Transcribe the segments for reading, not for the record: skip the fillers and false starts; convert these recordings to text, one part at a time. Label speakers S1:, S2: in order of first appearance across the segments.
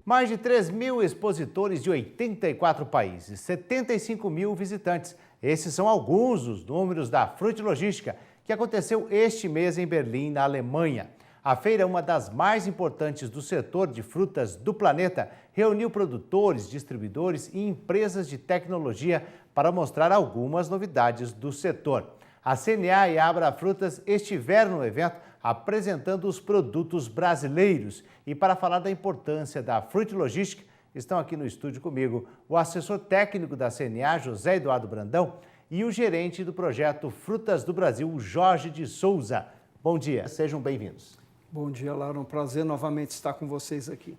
S1: Mais de 3 mil expositores de 84 países, 75 mil visitantes. Esses são alguns dos números da Frutilogística, que aconteceu este mês em Berlim, na Alemanha. A feira é uma das mais importantes do setor de frutas do planeta. Reuniu produtores, distribuidores e empresas de tecnologia para mostrar algumas novidades do setor. A CNA e a Abra Frutas estiveram no evento apresentando os produtos brasileiros. E para falar da importância da Frutilogística, estão aqui no estúdio comigo o assessor técnico da CNA, José Eduardo Brandão, e o gerente do projeto Frutas do Brasil, Jorge de Souza. Bom dia, sejam bem-vindos.
S2: Bom dia, Laura. Um prazer novamente estar com vocês aqui.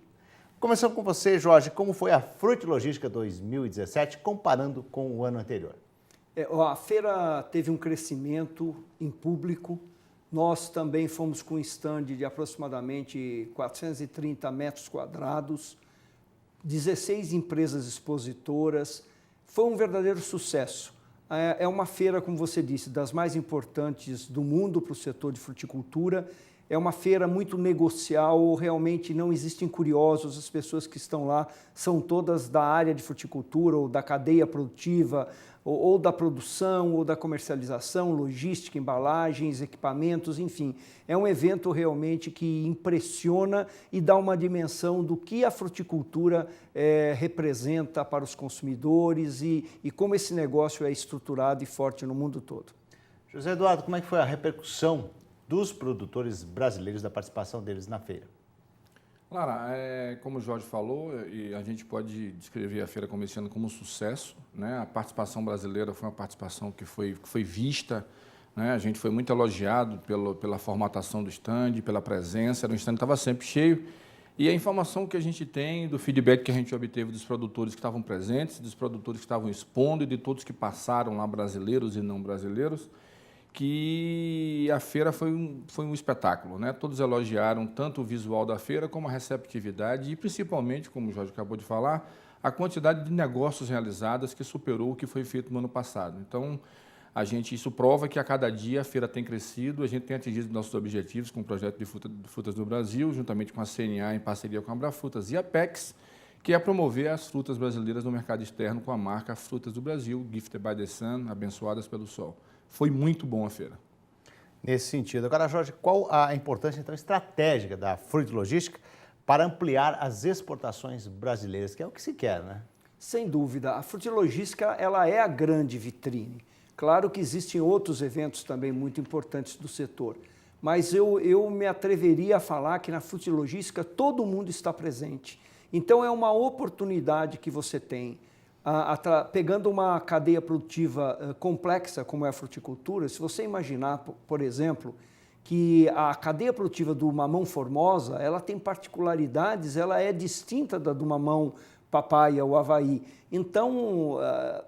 S1: Começando com você, Jorge, como foi a Frutilogística 2017 comparando com o ano anterior?
S2: A feira teve um crescimento em público. Nós também fomos com um stand de aproximadamente 430 metros quadrados, 16 empresas expositoras. Foi um verdadeiro sucesso. É uma feira, como você disse, das mais importantes do mundo para o setor de fruticultura. É uma feira muito negocial, realmente não existem curiosos, as pessoas que estão lá são todas da área de fruticultura ou da cadeia produtiva, ou da produção, ou da comercialização, logística, embalagens, equipamentos, enfim. É um evento realmente que impressiona e dá uma dimensão do que a fruticultura representa para os consumidores e como esse negócio é estruturado e forte no mundo todo.
S1: José Eduardo, como é que foi a repercussão dos produtores brasileiros, da participação deles na feira?
S3: Lara, como o Jorge falou, e a gente pode descrever a feira como esse ano como um sucesso, né? A participação brasileira foi uma participação que foi vista, né? A gente foi muito elogiado pela formatação do stand, pela presença, o stand estava sempre cheio, e a informação que a gente tem, do feedback que a gente obteve dos produtores que estavam presentes, dos produtores que estavam expondo e de todos que passaram lá, brasileiros e não brasileiros, que a feira foi um espetáculo, né? Todos elogiaram tanto o visual da feira como a receptividade e, principalmente, como o Jorge acabou de falar, a quantidade de negócios realizados que superou o que foi feito no ano passado. Então, isso prova que a cada dia a feira tem crescido, a gente tem atingido nossos objetivos com o projeto de frutas do Brasil, juntamente com a CNA, em parceria com a Abra Frutas e a PEX, que é promover as frutas brasileiras no mercado externo com a marca Frutas do Brasil, Gifted by the Sun, abençoadas pelo sol. Foi muito bom a feira.
S1: Nesse sentido. Agora, Jorge, qual a importância, então, estratégica da Frutilogística para ampliar as exportações brasileiras, que é o que se quer, né?
S2: Sem dúvida. A Frutilogística, ela é a grande vitrine. Claro que existem outros eventos também muito importantes do setor, mas eu me atreveria a falar que na Frutilogística todo mundo está presente. Então, é uma oportunidade que você tem. Pegando uma cadeia produtiva complexa como é a fruticultura, se você imaginar, por exemplo, que a cadeia produtiva do mamão formosa, ela tem particularidades, ela é distinta da do mamão papaya ou Havaí. Então,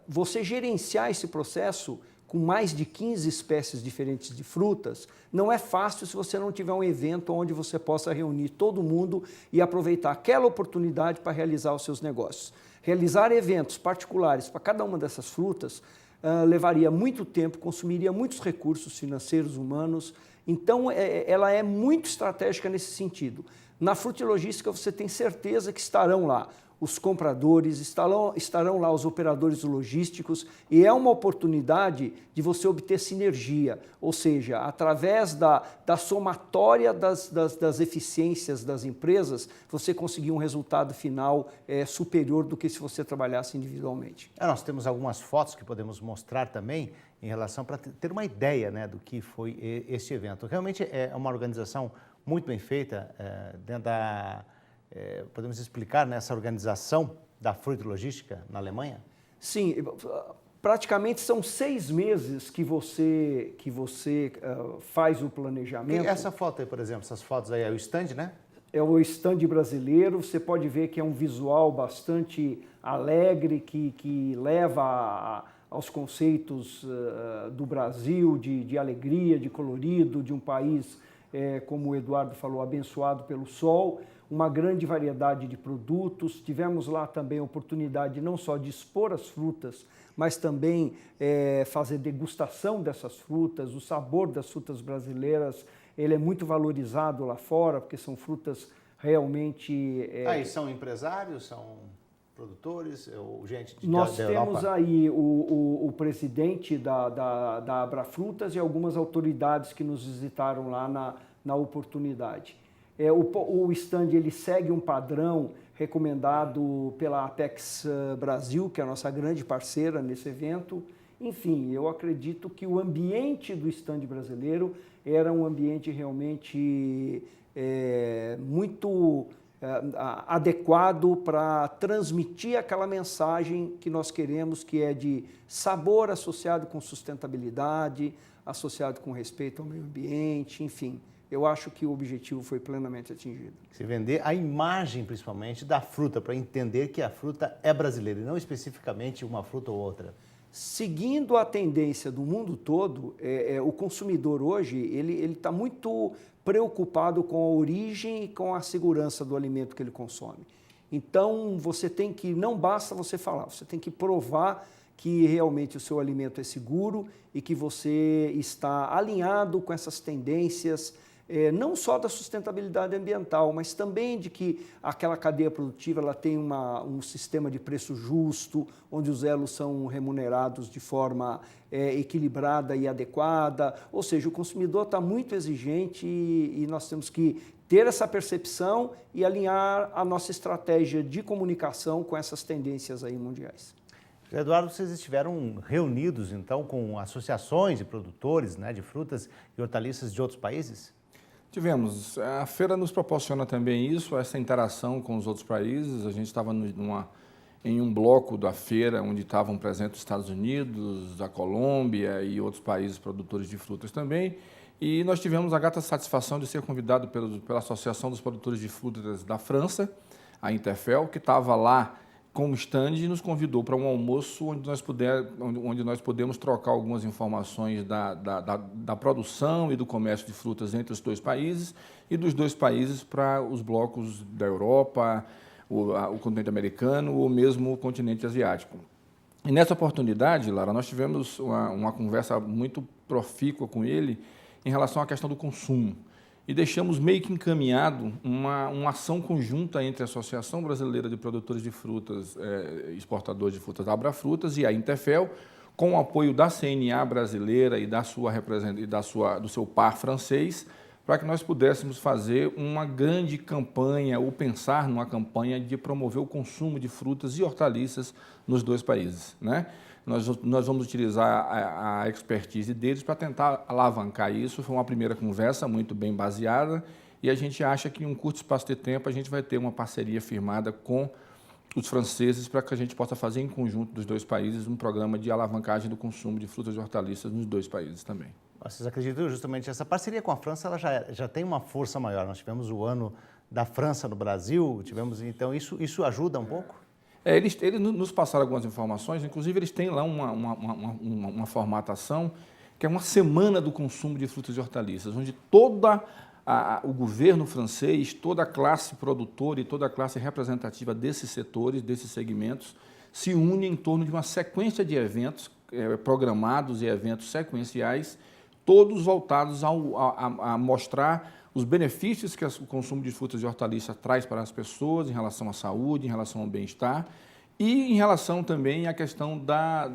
S2: você gerenciar esse processo com mais de 15 espécies diferentes de frutas, não é fácil se você não tiver um evento onde você possa reunir todo mundo e aproveitar aquela oportunidade para realizar os seus negócios. Realizar eventos particulares para cada uma dessas frutas levaria muito tempo, consumiria muitos recursos financeiros, humanos. Então, ela é muito estratégica nesse sentido. Na Frutilogística, você tem certeza que estarão lá os compradores, estarão lá os operadores logísticos e é uma oportunidade de você obter sinergia, ou seja, através da somatória das eficiências das empresas, você conseguir um resultado final superior do que se você trabalhasse individualmente.
S1: Nós temos algumas fotos que podemos mostrar também em relação para ter uma ideia, né, do que foi este evento. Realmente é uma organização muito bem feita dentro da... podemos explicar nessa organização da Frutilogística na Alemanha?
S2: Sim, praticamente são 6 meses que você faz o planejamento.
S1: E essa foto aí, por exemplo, essas fotos aí é o stand, né?
S2: É o stand brasileiro, você pode ver que é um visual bastante alegre, que leva aos conceitos do Brasil, de alegria, de colorido, de um país, como o Eduardo falou, abençoado pelo sol. Uma grande variedade de produtos. Tivemos lá também a oportunidade não só de expor as frutas, mas também fazer degustação dessas frutas. O sabor das frutas brasileiras ele é muito valorizado lá fora, porque são frutas realmente...
S1: Aí são empresários, são produtores, ou gente da
S2: Nós
S1: Europa?
S2: temos aí o presidente da Abrafrutas e algumas autoridades que nos visitaram lá na oportunidade. O stand ele segue um padrão recomendado pela Apex Brasil, que é a nossa grande parceira nesse evento. Enfim, eu acredito que o ambiente do stand brasileiro era um ambiente realmente muito adequado para transmitir aquela mensagem que nós queremos, que é de sabor associado com sustentabilidade, associado com respeito ao meio ambiente, enfim. Eu acho que o objetivo foi plenamente atingido.
S1: Se vender a imagem, principalmente, da fruta, para entender que a fruta é brasileira e não especificamente uma fruta ou outra.
S2: Seguindo a tendência do mundo todo, o consumidor hoje ele está muito preocupado com a origem e com a segurança do alimento que ele consome. Então, não basta você falar, você tem que provar que realmente o seu alimento é seguro e que você está alinhado com essas tendências, não só da sustentabilidade ambiental, mas também de que aquela cadeia produtiva ela tem um sistema de preço justo, onde os elos são remunerados de forma equilibrada e adequada. Ou seja, o consumidor está muito exigente e nós temos que ter essa percepção e alinhar a nossa estratégia de comunicação com essas tendências aí mundiais.
S1: Eduardo, vocês estiveram reunidos, então, com associações de produtores, né, de frutas e hortaliças de outros países?
S3: Tivemos. A feira nos proporciona também isso, essa interação com os outros países. A gente estava em um bloco da feira onde estavam presentes os Estados Unidos, a Colômbia e outros países produtores de frutas também. E nós tivemos a grata satisfação de ser convidado pela Associação dos Produtores de Frutas da França, a Interfel, que estava lá com o stand e nos convidou para um almoço onde nós podemos trocar algumas informações da produção e do comércio de frutas entre os dois países e dos dois países para os blocos da Europa, o continente americano ou mesmo o continente asiático. E nessa oportunidade, Lara, nós tivemos uma conversa muito profícua com ele em relação à questão do consumo. E deixamos meio que encaminhado uma ação conjunta entre a Associação Brasileira de Produtores de Frutas, exportadores de frutas, a Abrafrutas, e a Interfel, com o apoio da CNA brasileira e do seu par francês, para que nós pudéssemos fazer uma grande campanha, ou pensar numa campanha de promover o consumo de frutas e hortaliças nos dois países, né? Nós vamos utilizar a expertise deles para tentar alavancar isso. Foi uma primeira conversa muito bem baseada e a gente acha que em um curto espaço de tempo a gente vai ter uma parceria firmada com os franceses para que a gente possa fazer em conjunto dos dois países um programa de alavancagem do consumo de frutas e hortaliças nos dois países também.
S1: Vocês acreditam justamente essa parceria com a França, ela já tem uma força maior. Nós tivemos o ano da França no Brasil, então isso ajuda um pouco?
S3: Eles nos passaram algumas informações, inclusive eles têm lá uma formatação que é uma semana do consumo de frutas e hortaliças, onde o governo francês, toda a classe produtora e toda a classe representativa desses setores, desses segmentos, se une em torno de uma sequência de eventos programados e eventos sequenciais, todos voltados a mostrar os benefícios que o consumo de frutas e hortaliças traz para as pessoas em relação à saúde, em relação ao bem-estar e em relação também à questão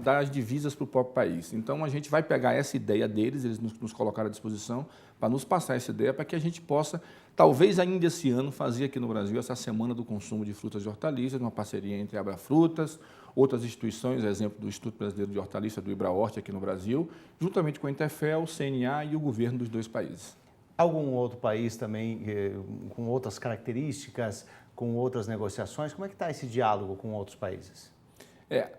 S3: das divisas para o próprio país. Então, a gente vai pegar essa ideia deles, eles nos colocaram à disposição para nos passar essa ideia para que a gente possa, talvez ainda esse ano, fazer aqui no Brasil essa Semana do Consumo de Frutas e Hortaliças, uma parceria entre a Abrafrutas, outras instituições, exemplo do Instituto Brasileiro de Hortaliças, do Ibrahorte aqui no Brasil, juntamente com a Interfel, o CNA e o governo dos dois países.
S1: Algum outro país também com outras características, com outras negociações? Como é que está esse diálogo com outros países?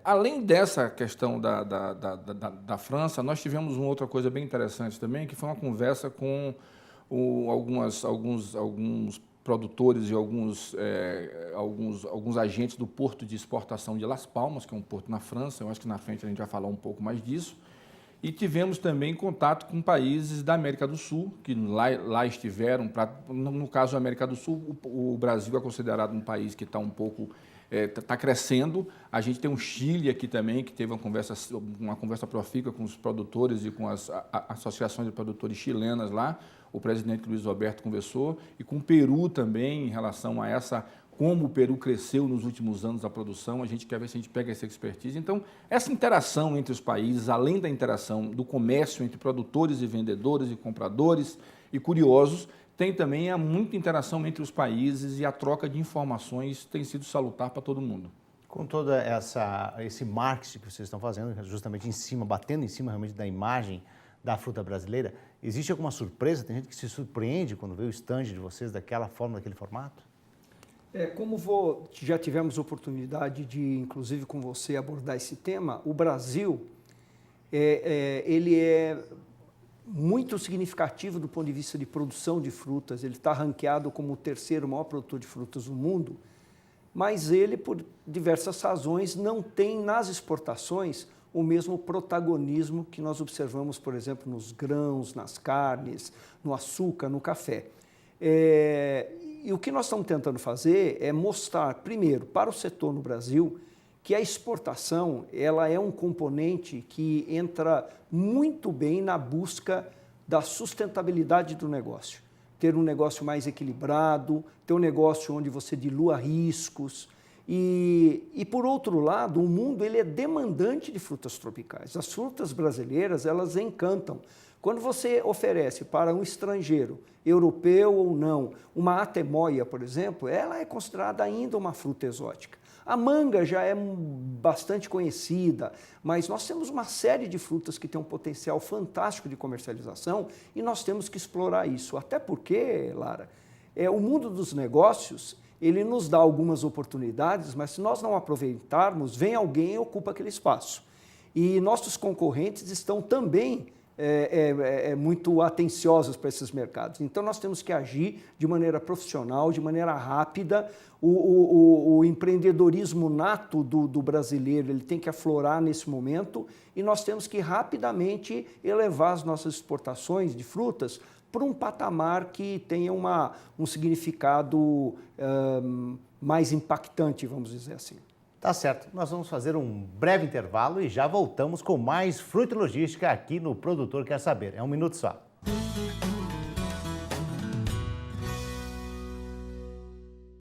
S3: Além dessa questão da França, nós tivemos uma outra coisa bem interessante também, que foi uma conversa com alguns produtores e alguns agentes do porto de exportação de Las Palmas, que é um porto na França. Eu acho que na frente a gente vai falar um pouco mais disso. E tivemos também contato com países da América do Sul, que lá estiveram. No caso da América do Sul, o Brasil é considerado um país que está um pouco está crescendo. A gente tem um Chile aqui também, que teve uma conversa profícua com os produtores e com as associações de produtores chilenas lá, o presidente Luiz Roberto conversou, e com o Peru também, em relação a como o Peru cresceu nos últimos anos a produção, a gente quer ver se a gente pega essa expertise. Então, essa interação entre os países, além da interação do comércio entre produtores e vendedores e compradores e curiosos, tem também muita interação entre os países, e a troca de informações tem sido salutar para todo mundo.
S1: Com todo esse marketing que vocês estão fazendo, justamente em cima, batendo em cima realmente da imagem da fruta brasileira, existe alguma surpresa? Tem gente que se surpreende quando vê o stand de vocês daquela forma, daquele formato?
S2: Já tivemos oportunidade de, inclusive com você, abordar esse tema, o Brasil, ele é muito significativo do ponto de vista de produção de frutas. Ele está ranqueado como o terceiro maior produtor de frutas do mundo, mas ele, por diversas razões, não tem nas exportações o mesmo protagonismo que nós observamos, por exemplo, nos grãos, nas carnes, no açúcar, no café. E o que nós estamos tentando fazer é mostrar, primeiro, para o setor no Brasil, que a exportação ela é um componente que entra muito bem na busca da sustentabilidade do negócio. Ter um negócio mais equilibrado, ter um negócio onde você dilua riscos. E por outro lado, o mundo ele é demandante de frutas tropicais. As frutas brasileiras, elas encantam. Quando você oferece para um estrangeiro, europeu ou não, uma atemoia, por exemplo, ela é considerada ainda uma fruta exótica. A manga já é bastante conhecida, mas nós temos uma série de frutas que têm um potencial fantástico de comercialização e nós temos que explorar isso. Até porque, Lara, o mundo dos negócios, ele nos dá algumas oportunidades, mas se nós não aproveitarmos, vem alguém e ocupa aquele espaço. E nossos concorrentes estão também muito atenciosos para esses mercados. Então, nós temos que agir de maneira profissional, de maneira rápida. O empreendedorismo nato do brasileiro ele tem que aflorar nesse momento e nós temos que rapidamente elevar as nossas exportações de frutas para um patamar que tenha um significado mais impactante, vamos dizer assim.
S1: Tá certo, nós vamos fazer um breve intervalo e já voltamos com mais Fruta e Logística aqui no Produtor Quer Saber. É um minuto só.